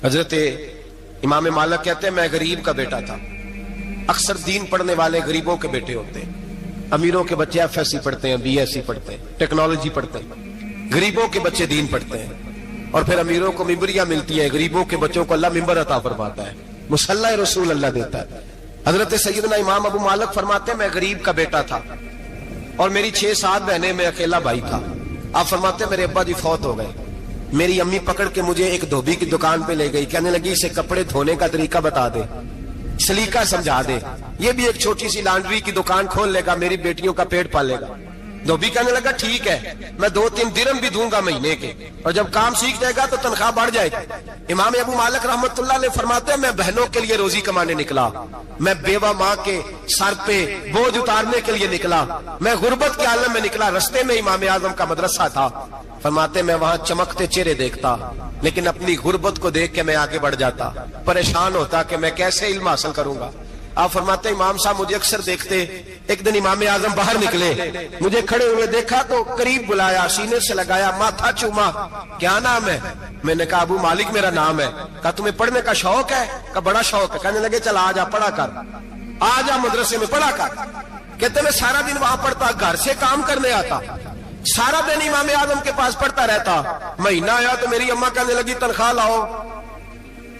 حضرت امام مالک کہتے ہیں میں غریب کا بیٹا تھا. اکثر دین پڑھنے والے غریبوں کے بیٹے ہوتے ہیں. امیروں کے بچے ایف ایس سی پڑھتے ہیں, بی ایس سی پڑھتے ہیں, ٹیکنالوجی پڑھتے ہیں. غریبوں کے بچے دین پڑھتے ہیں اور پھر امیروں کو ممبریاں ملتی ہیں. غریبوں کے بچوں کو اللہ ممبر عطا فرماتا ہے, مصلی رسول اللہ دیتا ہے. حضرت سیدنا امام ابو مالک فرماتے ہیں میں غریب کا بیٹا تھا اور میری 6-7 بہنیں, میں اکیلا بھائی تھا. آپ فرماتے ہیں میرے ابا جی فوت ہو گئے. میری امی پکڑ کے مجھے ایک دھوبی کی دکان پہ لے گئی, کہنے لگی اسے کپڑے دھونے کا طریقہ بتا دے, سلیقہ سمجھا دے, یہ بھی ایک چھوٹی سی لانڈری کی دکان کھول لے گا, میری بیٹیوں کا پیٹ پالے گا. دھوبی کہنے لگا ٹھیک ہے, میں 2-3 درہم بھی دوں گا مہینے کے, اور جب کام سیکھ جائے گا تو تنخواہ بڑھ جائے گی. امام ابو مالک رحمت اللہ علیہ فرماتے ہیں میں بہنوں کے لیے روزی کمانے نکلا, میں بیوہ ماں کے سر پہ بوجھ اتارنے کے لیے نکلا, میں غربت کے عالم میں نکلا. رستے میں امام اعظم کا مدرسہ تھا. فرماتے میں وہاں چمکتے چہرے دیکھتا, لیکن اپنی غربت کو دیکھ کے میں آگے بڑھ جاتا, پریشان ہوتا کہ میں کیسے علم حاصل کروں گا. آپ فرماتے امام صاحب مجھے اکثر دیکھتے. ایک دن امام اعظم باہر نکلے, مجھے کھڑے ہوئے دیکھا تو قریب بلایا, سینے سے لگایا, ماتھا چوما. کیا نام ہے؟ میں نے کہا ابو مالک میرا نام ہے. کہا تمہیں پڑھنے کا شوق ہے؟ کہا بڑا شوق ہے. کہنے لگے چل آجا پڑھا کر, آجا مدرسے میں پڑھا کر. کہتے میں سارا دن وہاں پڑھتا, گھر سے کام کرنے آتا, سارا دن امام اعظم کے پاس پڑھتا رہتا. مہینہ آیا تو میری اماں کہنے لگی تنخواہ لاؤ.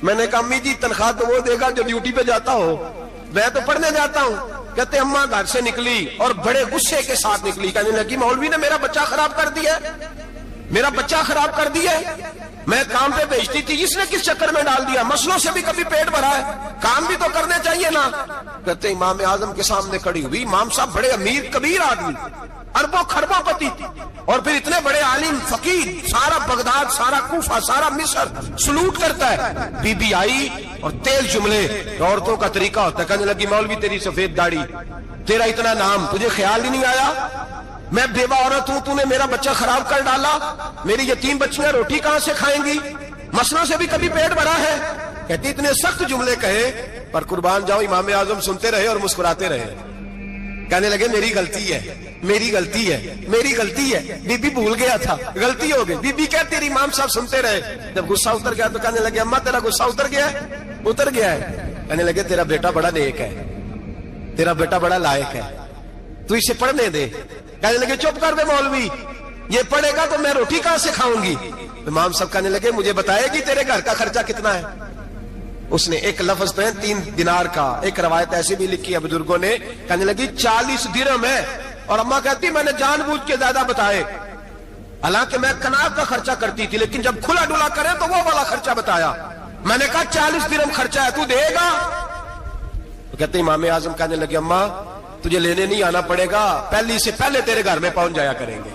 میں نے کہا امی جی تنخواہ تو وہ دے گا جو ڈیوٹی پہ جاتا ہو, میں تو پڑھنے جاتا ہوں. کہتے اماں گھر سے نکلی اور بڑے غصے کے ساتھ نکلی, کہنے لگی مولوی نے میرا بچہ خراب کر دیا, میرا بچہ خراب کر دیا. میں کام پہ بھیجتی تھی, اس نے کس چکر میں ڈال دیا, مسلوں سے بھی کبھی پیٹ بھرا ہے, کام بھی تو کرنے چاہیے نا. کہتے امام اعظم کے سامنے کھڑی ہوئی. امام صاحب بڑے امیر کبیر آدمی, اربوں خربوں پتی, اور پھر اتنے بڑے عالم فقیر, سارا بغداد, سارا کوفہ, سارا مصر سلوٹ کرتا ہے. بی بی آئی اور تیز جملے, عورتوں کا طریقہ ہوتا ہے. کہنے لگی مولوی تیری سفید داڑھی, تیرا اتنا نام, تجھے خیال ہی نہیں آیا میں بیوہ عورت ہوں, تو نے میرا بچہ خراب کر ڈالا, میری یتیم بچیاں روٹی کہاں سے کھائیں گی, مسلوں سے بھی کبھی پیٹ بھرا ہے. کہتی اتنے سخت جملے کہے پر قربان جاؤ امام اعظم سنتے رہے اور مسکراتے رہے. کہنے لگے میری غلطی ہے, میری غلطی ہے, میری غلطی ہے, بی بی بھول گیا تھا, غلطی ہو گئی. بی بی کہتی تیری امام صاحب سنتے رہے. جب غصہ اتر گیا تو کہنے لگے اماں تیرا غصہ اتر گیا ہے؟ اتر گیا ہے. کہنے لگے تیرا بیٹا بڑا نیک ہے, تیرا بیٹا بڑا لائق ہے, تو اسے پڑھنے دے. کہنے لگے چپ کر دے مولوی, یہ پڑھے گا تو میں روٹی کہاں سے کھاؤں گی. امام صاحب کہنے لگے مجھے بتائے گی تیرے گھر کا خرچہ کتنا ہے. اس نے ایک لفظ پہ 3 دینار کا, ایک روایت ایسی بھی لکھی ہے بزرگوں نے, کہنے لگی 40 درہم ہے. اور اماں کہتی میں نے جان بوجھ کے زیادہ بتائے, حالانکہ میں کناب کا خرچہ کرتی تھی, لیکن جب کھلا ڈولا کرے تو وہ والا خرچہ بتایا. میں نے کہا 40 درہم خرچہ ہے, تو دے گا؟ تو کہتے امام اعظم کہنے لگے اماں تجھے لینے نہیں آنا پڑے گا, پہلی سے پہلے تیرے گھر میں پہنچ جایا کریں گے,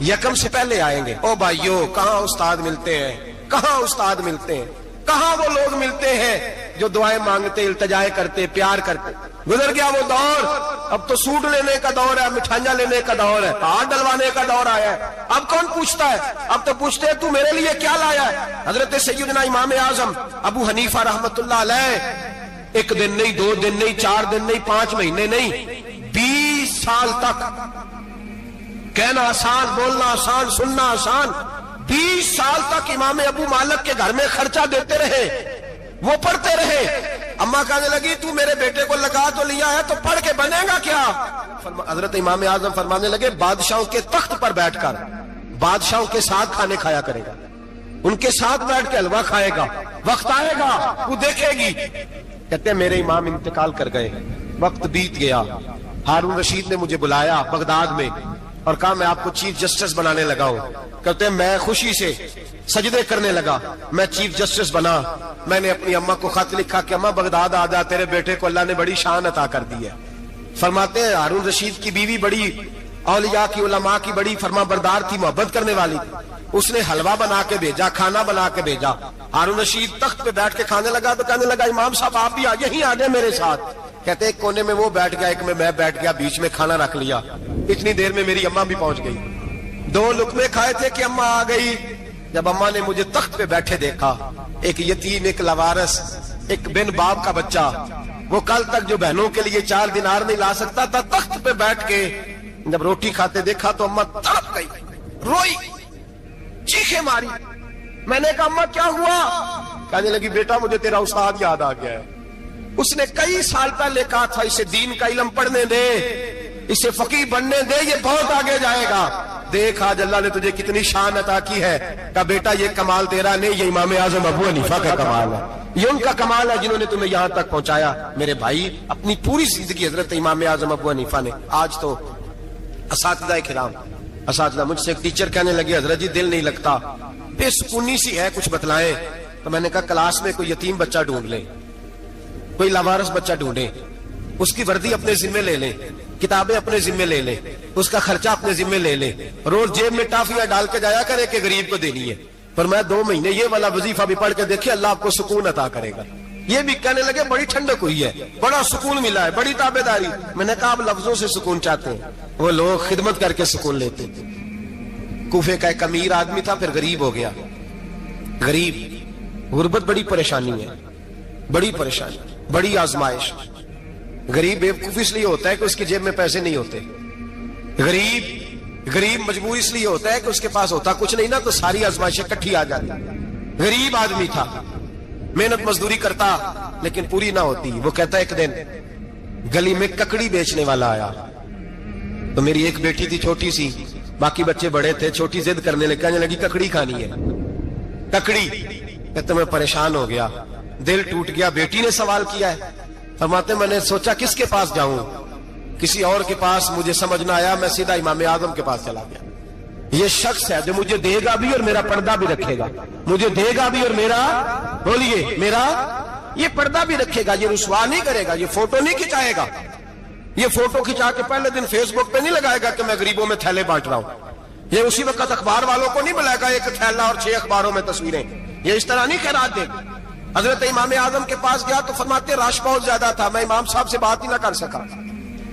یکم سے پہلے آئیں گے. او بھائیو کہاں استاد ملتے ہیں, کہاں استاد ملتے ہیں, کہاں وہ لوگ ملتے ہیں جو دعائیں مانگتے, التجائے کرتے, پیار کرتے. گزر گیا وہ دور, اب تو سوٹ لینے کا دور ہے, مٹھائیاں لینے کا دور ہے, ہاتھ ڈلوانے کا دور آیا ہے. اب کون پوچھتا ہے, اب تو پوچھتے ہیں تو میرے لیے کیا لایا ہے. حضرت سیدنا امام اعظم ابو حنیفہ رحمت اللہ علیہ 1 دن نہیں, 2 دن نہیں, 4 دن نہیں, 5 مہینے نہیں, 20 سال تک, کہنا آسان, بولنا آسان, سننا آسان, 20 سال تک امام ابو مالک کے گھر میں خرچہ دیتے رہے, وہ پڑھتے رہے. اماں کہنے لگی تو میرے بیٹے کو لگا تو لیا ہے, تو پڑھ کے بنے گا کیا. حضرت امام اعظم فرمانے لگے بادشاہوں کے تخت پر بیٹھ کر بادشاہوں کے ساتھ کھانے کھایا کرے گا, ان کے ساتھ بیٹھ کے حلوہ کھائے گا, وقت آئے گا وہ دیکھے گی. کہتے ہیں میرے امام انتقال کر گئے, وقت بیت گیا. ہارون رشید نے مجھے بلایا بغداد میں اور کہا میں آپ کو چیف جسٹس بنانے لگا ہوں. کہتے ہیں میں خوشی سے سجدے کرنے لگا, میں چیف جسٹس بنا. میں نے اپنی اماں کو خط لکھا کہ اماں بغداد آ جا, تیرے بیٹے کو اللہ نے بڑی شان عطا کر دی ہے. فرماتے ہیں ہارون رشید کی بیوی بڑی اولیاء کی, علماء کی بڑی فرما بردار تھی, محبت کرنے والی تھی. اس نے حلوہ بنا کے بھیجا, کھانا بنا کے بھیجا. ہارون رشید تخت پہ بیٹھ کے کھانے لگا تو کہنے لگا امام صاحب آپ بھی یہیں آ جائیں میرے ساتھ. کہتے ایک کونے میں وہ بیٹھ گیا, ایک میں بیٹھ گیا, بیچ میں کھانا رکھ لیا. اتنی دیر میں میری اماں بھی پہنچ گئی. 2 لقمے کھائے تھے کہ اماں آ گئی. جب اماں نے مجھے تخت پہ بیٹھے دیکھا, ایک یتیم, ایک لاوارث, ایک بن باپ کا بچہ, وہ کل تک جو بہنوں کے لیے 4 دینار نہیں لا سکتا تھا, تخت پہ بیٹھ کے جب روٹی کھاتے دیکھا تو اماں تڑپ گئی, روئی, چیخیں ماری. میں نے کہا اماں کیا ہوا؟ کہنے لگی بیٹا مجھے تیرا استاد یاد آ گیا ہے, اس نے کئی سال پہلے کہا تھا اسے دین کا علم پڑھنے دے, اسے فقیہ بننے دے, یہ بہت آگے جائے گا. دیکھ آج اللہ نے تجھے کتنی شان عطا کی ہے. کہا بیٹا یہ کمال تیرا نہیں, یہ امام اعظم ابو حنیفہ کا کمال ہے, یہ ان کا کمال ہے جنہوں نے تمہیں یہاں تک پہنچایا. میرے بھائی اپنی پوری زندگی حضرت امام اعظم ابو حنیفہ نے. آج تو اساتذہ کرام, اساتذہ مجھ سے ایک ٹیچر کہنے لگے حضرت جی دل نہیں لگتا, بے سکونی سی ہے, کچھ بتلائیں. تو میں نے کہا کلاس میں کوئی یتیم بچہ ڈھونڈ لیں, کوئی لاوارث بچہ ڈھونڈے, اس کی وردی اپنے ذمہ لے لیں, کتابیں اپنے ذمہ لے لیں, اس کا خرچہ اپنے ذمہ لے لیں, روز جیب میں ٹافیاں ڈال کے جایا کرے کہ غریب کو دینی ہے. پر میں 2 مہینے یہ والا وظیفہ بھی پڑھ کے دیکھیں, اللہ آپ کو سکون عطا کرے گا. یہ بھی کہنے لگے بڑی ٹھنڈک ہوئی ہے, بڑا سکون ملا ہے, بڑی تابعداری. میں نے کہا آپ لفظوں سے سکون چاہتے ہیں, وہ لوگ خدمت کر کے سکون لیتے. کوفے کا ایک امیر آدمی تھا, پھر غریب ہو گیا. غریب, غربت بڑی پریشانی ہے, بڑی پریشانی, بڑی آزمائش. غریب بیوقوف اس لیے ہوتا ہے کہ اس کی جیب میں پیسے نہیں ہوتے. غریب مجبور اس لیے ہوتا ہے کہ اس کے پاس ہوتا کچھ نہیں نا, تو ساری آزمائشیں اکٹھی آ جاتی. غریب آدمی تھا, محنت مزدوری کرتا لیکن پوری نہ ہوتی. وہ کہتا ایک دن گلی میں ککڑی بیچنے والا آیا, تو میری ایک بیٹی تھی چھوٹی سی, باقی بچے بڑے تھے. چھوٹی ضد کرنے لگی, کہنے لگی ککڑی کھانی ہے. ککڑی کہتے میں پریشان ہو گیا, دل ٹوٹ گیا. بیٹی نے سوال کیا ہے. فرماتے میں نے سوچا کس کے پاس جاؤں, کسی اور کے پاس مجھے سمجھ نہ آیا, میں سیدھا امام اعظم کے پاس چلا گیا. یہ شخص ہے جو مجھے دے گا بھی اور میرا پردہ بھی رکھے گا, مجھے دے گا بھی اور میرا, بولیے, میرا یہ پردہ بھی رکھے گا, یہ رسوا نہیں کرے گا, یہ فوٹو نہیں کھچائے گا. یہ فوٹو کھچا کے پہلے دن فیس بک پہ نہیں لگائے گا کہ میں غریبوں میں تھیلے بانٹ رہا ہوں. یہ اسی وقت اخبار والوں کو نہیں بلائے گا ایک تھیلا اور 6 اخباروں میں تصویریں. یہ اس طرح نہیں خیرات دے گا. حضرت امام اعظم کے پاس گیا تو فرماتے رش بہت زیادہ تھا, میں امام صاحب سے بات ہی نہ کر سکا.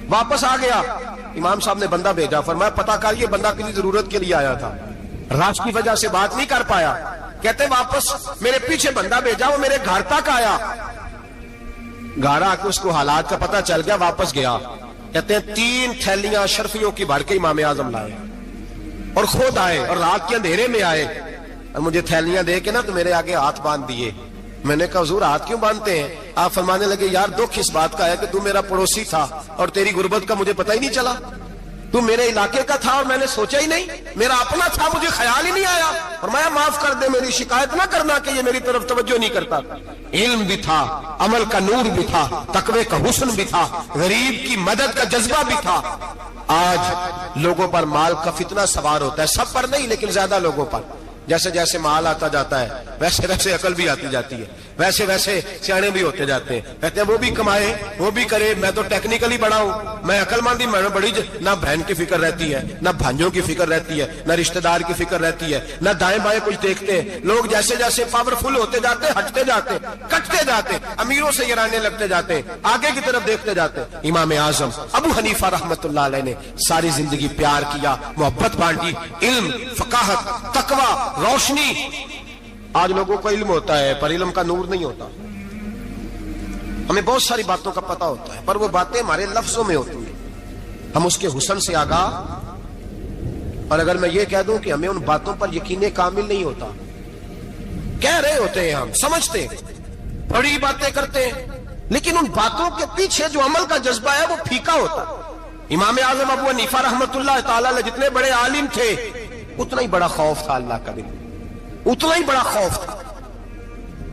واپس آ گیا, امام صاحب نے بندہ بھیجا, فرمایا پتہ کر یہ بندہ کسی ضرورت کے لیے آیا تھا, رش کی وجہ سے بات نہیں کر پایا. کہتے واپس میرے پیچھے بندہ بھیجا, وہ میرے گھر تک آیا. گھر آ کے اس کو حالات کا پتہ چل گیا, واپس گیا. کہتے ہیں 3 تھیلیاں اشرفیوں کی بھر کے امام اعظم لائے اور خود آئے اور رات کے اندھیرے میں آئے اور مجھے تھیلیاں دے کے نا تو میرے آگے ہاتھ باندھ دیے. میں نے کہا حضور ہاتھ کیوں باندھتے ہیں؟ آپ فرمانے لگے یار دکھ اس بات کا ہے کہ تو میرا پڑوسی تھا اور تیری غربت کا مجھے پتہ ہی نہیں چلا. تو میرے علاقے کا تھا اور میں نے سوچا ہی نہیں, میرا اپنا تھا, مجھے خیال ہی نہیں آیا. فرمایا معاف کر دے, میری شکایت نہ کرنا کہ یہ میری طرف توجہ نہیں کرتا. علم بھی تھا, عمل کا نور بھی تھا, تقوی کا حسن بھی تھا, غریب کی مدد کا جذبہ بھی تھا. آج لوگوں پر مال کا فتنہ سوار ہوتا ہے, سب پر نہیں لیکن زیادہ لوگوں پر. جیسے جیسے مال آتا جاتا ہے ویسے ویسے عقل بھی آتی جاتی ہے, ویسے ویسے سیانے بھی ہوتے جاتے ہیں. کہتے ہیں وہ بھی کمائے وہ بھی کرے, میں تو ٹیکنیکلی بڑا ہوں, میں عقل مندی, میں بڑی نہ بہن کی فکر رہتی ہے, نہ بھانجوں کی فکر رہتی ہے, نہ رشتہ دار کی فکر رہتی ہے, نہ دائیں بائیں کچھ دیکھتے ہیں. لوگ جیسے جیسے پاورفل ہوتے جاتے ہیں ہٹتے جاتے, کٹتے جاتے, امیروں سے گرانے لگتے جاتے, آگے کی طرف دیکھتے جاتے. امام اعظم ابو حنیفہ رحمت اللہ علیہ نے ساری زندگی پیار کیا, محبت بانٹی, علم, فقاہت, تقوی, روشنی. آج لوگوں کو علم ہوتا ہے پر علم کا نور نہیں ہوتا. ہمیں بہت ساری باتوں کا پتہ ہوتا ہے پر وہ باتیں ہمارے لفظوں میں ہوتی ہیں, ہم اس کے حسن سے آگاہ. اور اگر میں یہ کہہ دوں کہ ہمیں ان باتوں پر یقین کامل نہیں ہوتا, کہہ رہے ہوتے ہیں, ہم سمجھتے ہیں, بڑی باتیں کرتے ہیں, لیکن ان باتوں کے پیچھے جو عمل کا جذبہ ہے وہ پھیکا ہوتا. امام اعظم ابو حنیفہ رحمت اللہ تعالی علیہ جتنے بڑے عالم تھے اتنا ہی بڑا خوف تھا اللہ کا, اتنا ہی بڑا خوف تھا.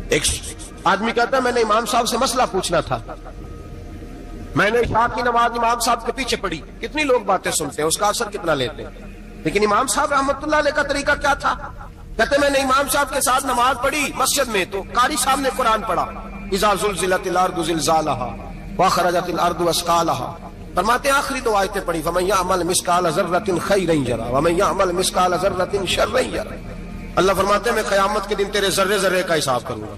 ایک آدمی کہتا ہے میں نے امام صاحب سے مسئلہ پوچھنا تھا, میں نے عشاء کی نماز امام صاحب کے پیچھے پڑھی. کتنی لوگ باتیں سنتے ہیں, اس کا اثر کتنا لیتے ہیں, لیکن امام صاحب رحمت اللہ علیہ کا طریقہ کیا تھا؟ کہتے میں نے امام صاحب کے ساتھ نماز پڑھی مسجد میں, تو قاری صاحب نے قرآن پڑھا, اذا زلزلت الارض زلزالها واخرجت الارض اثقالها. فرماتے ہیں آخری 2 آیتیں پڑھی, فمن یعمل مثقال ذرة خیرا یرہ ومن یعمل مثقال ذرة شرا یرہ. اللہ فرماتے ہیں میں قیامت کے دن تیرے ذرے ذرے کا حساب کروں گا.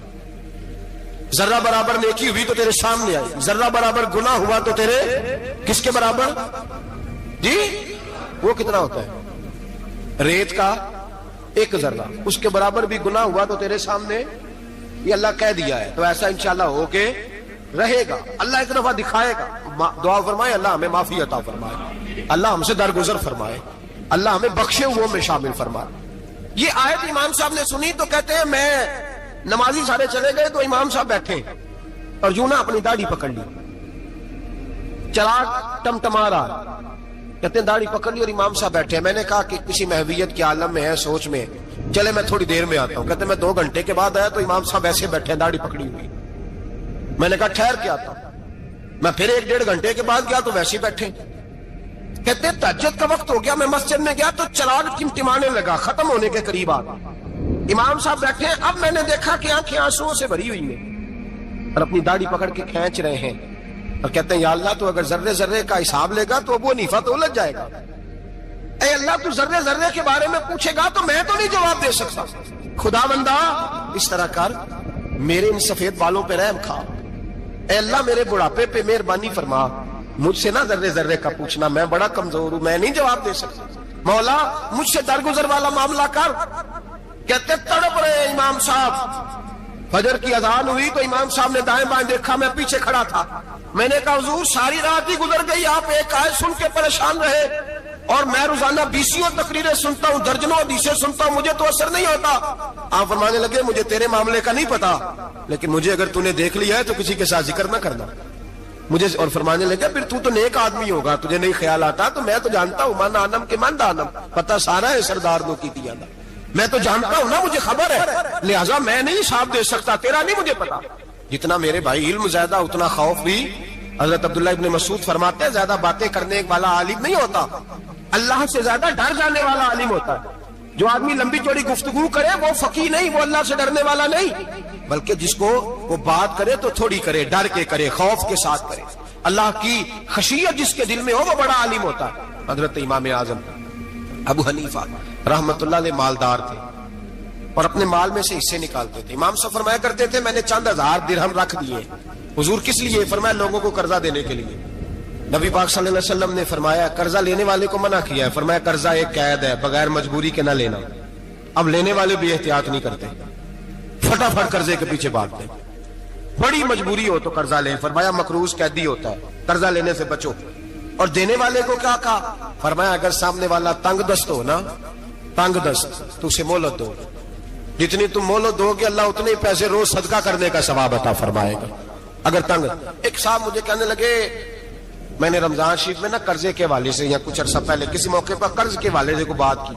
ذرہ برابر نیکی ہوئی تو تیرے سامنے آئی, ذرہ برابر گناہ ہوا تو تیرے کس کے برابر؟ جی وہ کتنا ہوتا ہے؟ ریت کا 1 ذرہ, اس کے برابر بھی گناہ ہوا تو تیرے سامنے. یہ اللہ کہہ دیا ہے, تو ایسا انشاءاللہ ہو کے رہے گا. اللہ ایک دفعہ دکھائے گا. دعا فرمائے اللہ ہمیں معافی عطا فرمائے, اللہ ہم سے درگزر فرمائے, اللہ ہمیں بخشے ہوئوں میں شامل فرمائے. یہ آیت امام صاحب نے سنی تو کہتے ہیں میں نمازی سارے چلے گئے تو امام صاحب بیٹھے اور یوں نہ اپنی داڑھی پکڑ لی, چراغ ٹمٹما رہا, کہتے ہیں داڑھی پکڑ لی اور امام صاحب بیٹھے. میں نے کہا کہ کسی محویت کے عالم میں ہے, سوچ میں, چلے میں تھوڑی دیر میں آتا ہوں. کہتے ہیں میں 2 گھنٹے کے بعد آیا تو امام صاحب ایسے بیٹھے ہیں داڑھی پکڑی ہوئی. میں نے کہا ٹھہر کے آتا ہوں. میں پھر 1-1.5 گھنٹے کے بعد گیا تو ویسے بیٹھے. کہتے ہیں تہجد کا وقت ہو گیا, میں مسجد میں گیا تو چراغ ٹمٹمانے لگا, ختم ہونے کے قریب آ گیا. امام صاحب بیٹھے ہیں. اب میں نے دیکھا کہ آنکھیں آنسوؤں سے بھری ہوئی ہیں اور اپنی داڑھی پکڑ کے کھینچ رہے ہیں اور کہتے ہیں یا اللہ تو اگر ذرے ذرے کا حساب لے گا تو ابو حنیفہ تو الجھ جائے گا. اے اللہ تو ذرے ذرے کے بارے میں پوچھے گا تو میں تو نہیں جواب دے سکتا. خدا بندہ اس طرح کر, میرے ان سفید بالوں پہ رحم کھا. اے اللہ میرے بڑھاپے پہ مہربانی فرما, مجھ سے نہ ذرے ذرے کا پوچھنا, میں بڑا کمزور ہوں, میں نہیں جواب دے سکتا. مولا مجھ سے درگزر والا معاملہ کر. کہتے تڑپ رہے امام صاحب. فجر کی اذان ہوئی تو امام صاحب نے دائیں بائیں دیکھا, میں پیچھے کھڑا تھا. میں نے کہا حضور ساری رات ہی گزر گئی, آپ ایک آیت سن کے پریشان رہے اور میں روزانہ 20 تقریریں سنتا ہوں, درجنوں حدیثیں سنتا ہوں, مجھے تو اثر نہیں ہوتا. آپ فرمانے لگے مجھے تیرے معاملے کا نہیں پتا, لیکن مجھے اگر تو نے دیکھ لیا ہے تو کسی کے ساتھ ذکر نہ کرنا مجھے. اور فرمانے لگے پھر تو نیک آدمی ہوگا, تجھے نہیں خیال آتا. تو میں تو جانتا ہوں من آنم کے من دانم, پتہ سارا ہے سردار نو کی دیا نا, میں تو جانتا ہوں نا, مجھے خبر ہے, لہٰذا میں نہیں حساب دے سکتا, تیرا نہیں مجھے پتا. جتنا میرے بھائی علم زیادہ اتنا خوف بھی. حضرت عبداللہ ابن مسعود فرماتے ہیں زیادہ باتیں کرنے والا عالم نہیں ہوتا, اللہ سے زیادہ ڈر جانے والا عالم ہوتا ہے. جو آدمی لمبی چوڑی گفتگو کرے وہ فقیہ نہیں, وہ اللہ سے ڈرنے والا نہیں, بلکہ جس کو وہ بات کرے تو تھوڑی کرے, ڈر کے کرے, خوف کے ساتھ کرے. اللہ کی خشیت جس کے دل میں ہو وہ بڑا عالم ہوتا ہے. حضرت امام اعظم ابو حنیفہ رحمت اللہ علیہ مالدار تھے اور اپنے مال میں سے حصے نکالتے تھے. امام صاحب فرمایا کرتے تھے میں نے چند 1000 درہم رکھ دیے. حضور کس لیے؟ فرمایا لوگوں کو قرضہ دینے کے لیے. نبی پاک صلی اللہ علیہ وسلم نے فرمایا قرضہ لینے والے کو منع کیا ہے, فرمایا قرضہ ایک قید ہے, بغیر مجبوری کے نہ لینا. اب لینے والے بھی احتیاط نہیں کرتے, فٹافٹ قرضے کے پیچھے بھاگتے. بڑی مجبوری ہو تو قرضہ لیں, فرمایا مقروض قیدی ہوتا ہے, قرضہ لینے سے بچو. اور دینے والے کو کیا کہا؟ فرمایا اگر سامنے والا تنگ دست ہو نا, تنگ دست, تو اسے مہلت دو. جتنی تم مہلت دو گے اللہ اتنے پیسے روز صدقہ کرنے کا ثواب عطا فرمائے گا. اگر تنگ. ایک صاحب مجھے کہنے لگے, میں نے رمضان شریف میں نا قرضے کے حوالے سے یا کچھ عرصہ پہلے کسی موقع پر قرض کے حوالے سے کو بات کی.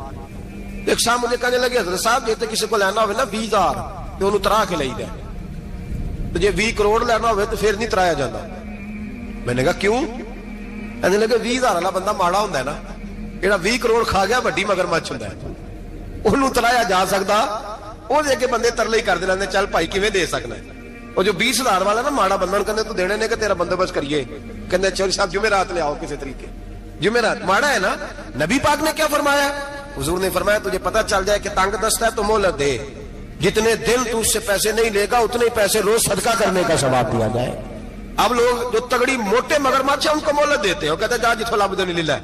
ایک صاحب مجھے کہنے لگے حضرت صاحب جیسے کسی کو لینا ہوئے نا 20,000 تو انہوں ترا کے لئی دے, تو جی 20 کروڑ لینا ہوئے تو پھر نہیں ترایا جاتا. میں نے کہا کیوں؟ کہنے لگے 20,000 والا بندہ ماڑا ہوتا ہے نا, جہاں 20 کروڑ کھا گیا بڑی مگرمچھ ہوتا ہے, انہوں ترایا جا سکتا. وہ دے کے بندے ترلے ہی کر دینا, چل بھائی کیویں دے سکنا ہے. اور جو 20,000 والا نا ماڑا بندہ کہتے تو دینے نے کہ تیرا بندوبست کریے, کہتے چوری صاحب جمعرات لے آؤ کسی طریقے. جمعرات ماڑا ہے نا. نبی پاک نے کیا فرمایا؟ حضور نے فرمایا تجھے پتہ چل جائے کہ تنگ دست ہے تو مہلت دے, جتنے دن تو اس سے پیسے نہیں لے گا اتنے پیسے روز صدقہ کرنے کا ثواب دیا جائے. اب لوگ جو تگڑی موٹے مگرمچھ ہیں ان کو مہلت دیتے ہیں, وہ کہتے ہیں جا جتھو لب دے لے,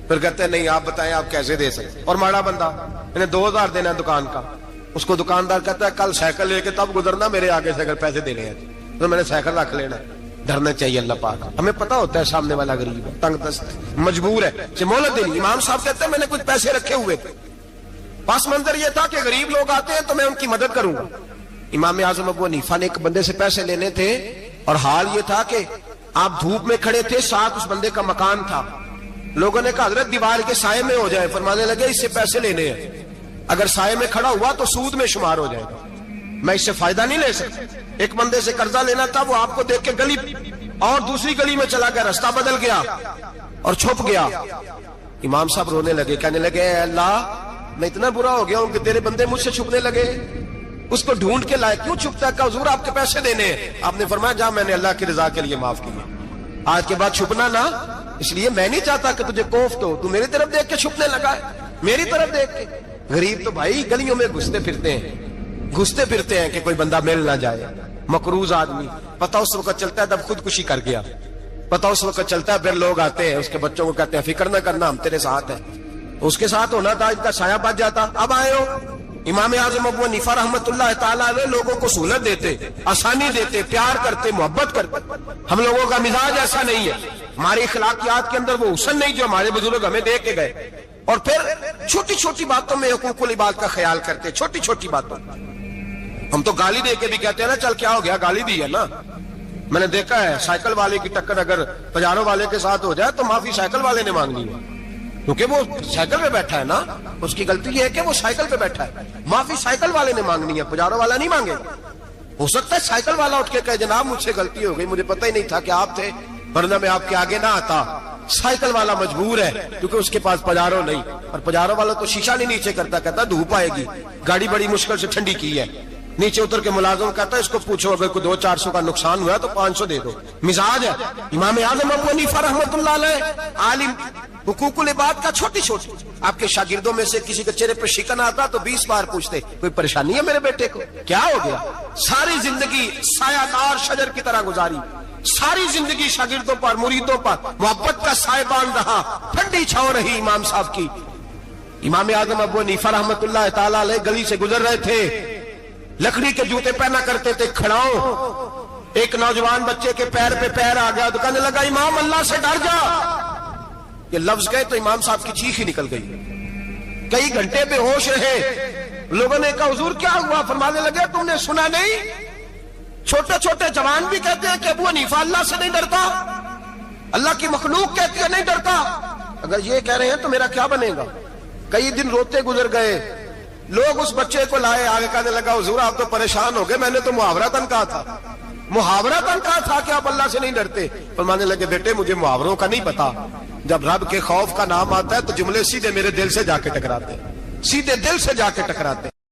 پھر کہتے ہیں نہیں آپ بتائیں آپ کیسے دے سکتے. اور ماڑا بندہ انہیں 2,000 دینا ہے دکان کا, اس کو دکاندار کہتا ہے کل سائیکل لے کے تب گزرنا میرے آگے سے اگر پیسے دینے ہیں تو میں نے سائیکل رکھ لینا. ڈرنا چاہیے اللہ پاک, ہمیں پتا ہوتا ہے سامنے والا غریب ہے, تنگ دست ہے, مجبور ہے, مہلت دینی. امام صاحب کہتے ہیں میں نے کچھ پیسے رکھے ہوئے تھے, پس منظر یہ تھا کہ غریب لوگ آتے ہیں تو میں ان کی مدد کروں گا. امام اعظم ابو حنیفہ نے ایک بندے سے پیسے لینے تھے اور حال یہ تھا کہ آپ دھوپ میں کھڑے تھے, ساتھ اس بندے کا مکان تھا. لوگوں نے کہا حضرت دیوار کے سائے میں ہو جائے. فرمانے لگے اس سے پیسے لینے ہیں, اگر سائے میں کھڑا ہوا تو سود میں شمار ہو جائے گا, میں اس سے فائدہ نہیں لے سکتا. ایک بندے سے قرضہ لینا تھا, وہ آپ کو دیکھ کے گلی اور دوسری گلی میں چلا گیا, رستہ بدل گیا اور چھپ گیا. امام صاحب رونے لگے, کہنے لگے اے اللہ میں اتنا برا ہو گیا ہوں کہ تیرے بندے مجھ سے چھپنے لگے. اس کو ڈھونڈ کے لائے, کیوں چھپتا ہے؟ کہ حضور آپ کے پیسے دینے ہیں. آپ نے فرمایا جا میں نے اللہ کی رضا کے لیے معاف کیا, آج کے بعد چھپنا نہ, اس لیے میں نہیں چاہتا کہ تجھے کوفت ہو. تو میری طرف دیکھ کے چھپنے لگا ہے, میری طرف دیکھ کے. غریب تو بھائی گلیوں میں گھستے پھرتے ہیں کہ کوئی بندہ مل نہ جائے. مقروض آدمی پتہ اس وقت چلتا ہے جب خودکشی کر گیا, پتہ اس وقت چلتا ہے پھر لوگ آتے ہیں اس کے بچوں کو کہتے ہیں فکر نہ کرنا ہم تیرے ساتھ ہیں. اس کے ساتھ ہونا تھا, ان کا سایہ بچ جاتا. اب آئے ہو امام اعظم ابو حنیفہ رحمت اللہ تعالیٰ علیہ لوگوں کو سہولت دیتے, آسانی دیتے, پیار کرتے, محبت کرتے. ہم لوگوں کا مزاج ایسا نہیں ہے, ہماری اخلاقیات کے اندر وہ حسن نہیں جو ہمارے بزرگ ہمیں دے کے گئے. اور پھر چھوٹی چھوٹی باتوں میں حقوق العباد کا خیال کرتے, چھوٹی چھوٹی باتوں. ہم تو گالی دے کے بھی کہتے ہیں نا چل کیا ہو گیا, گالی دی ہے نا. میں نے دیکھا ہے سائیکل والے کی ٹکر اگر پجارو والے کے ساتھ ہو جائے تو معافی سائیکل والے نے مانگنی ہے, کیونکہ وہ سائیکل پہ بیٹھا ہے نا, اس کی غلطی یہ ہے کہ وہ سائیکل پہ بیٹھا ہے. معافی سائیکل والے نے مانگنی ہے, پجارو والا نہیں مانگے. ہو سکتا ہے سائیکل والا اٹھ کے کہے جناب مجھ سے غلطی ہو گئی, مجھے پتہ ہی نہیں تھا کہ آپ تھے, ورنہ میں آپ کے آگے نہ آتا. سائیکل والا مجبور ہے کیونکہ اس کے پاس پجارو نہیں, اور پجارو والا تو شیشہ نہیں نیچے کرتا, کہتا دھوپ آئے گی, گاڑی بڑی مشکل سے ٹھنڈی کی ہے. نیچے اتر کے ملازم کہتا ہے اس کو پوچھو اگر کوئی 200-400 کا نقصان ہوا تو 500 دے دو. مزاج ہے. امام اعظم ابو حنیفہ رحمۃ اللہ علیہ عالم, حقوق العباد کا چھوٹی چھوٹی, آپ کے شاگردوں میں سے کسی کے چہرے پر شکن آتا تو 20 بار پوچھتے کوئی پریشانی ہے میرے بیٹے کو, کیا ہو گیا. ساری زندگی سایہ دار شجر کی طرح گزاری, ساری زندگی شاگردوں پر مریدوں پر محبت کا سائبان رہا, ٹھنڈی چھاؤں رہی امام صاحب کی. امام اعظم ابو حنیفہ رحمۃ اللہ تعالی علیہ گلی سے گزر رہے تھے, لکڑی کے جوتے پہنا کرتے تھے, کھڑاؤں. ایک نوجوان بچے کے پیر پہ پیر آ گیا تو کہنے لگا امام اللہ سے ڈر جا. یہ لفظ گئے تو امام صاحب کی چیخ ہی نکل گئی. کئی گھنٹے بے ہوش رہے. لوگوں نے کہا حضور کیا ہوا؟ فرمانے لگے تم نے سنا نہیں, چھوٹے چھوٹے جوان بھی کہتے ہیں کہ ابو حنیفہ اللہ سے نہیں ڈرتا, اللہ کی مخلوق کہتی ہے نہیں ڈرتا. اگر یہ کہہ رہے ہیں تو میرا کیا بنے گا. کئی دن روتے گزر گئے. لوگ اس بچے کو لائے, آگے کہنے لگا حضور آپ تو پریشان ہو گئے, میں نے تو محاورتاً کہا تھا, محاورتاً کہا تھا کہ آپ اللہ سے نہیں ڈرتے. فرمانے لگے بیٹے مجھے محاوروں کا نہیں پتا, جب رب کے خوف کا نام آتا ہے تو جملے سیدھے میرے دل سے جا کے ٹکراتے, سیدھے دل سے جا کے ٹکراتے.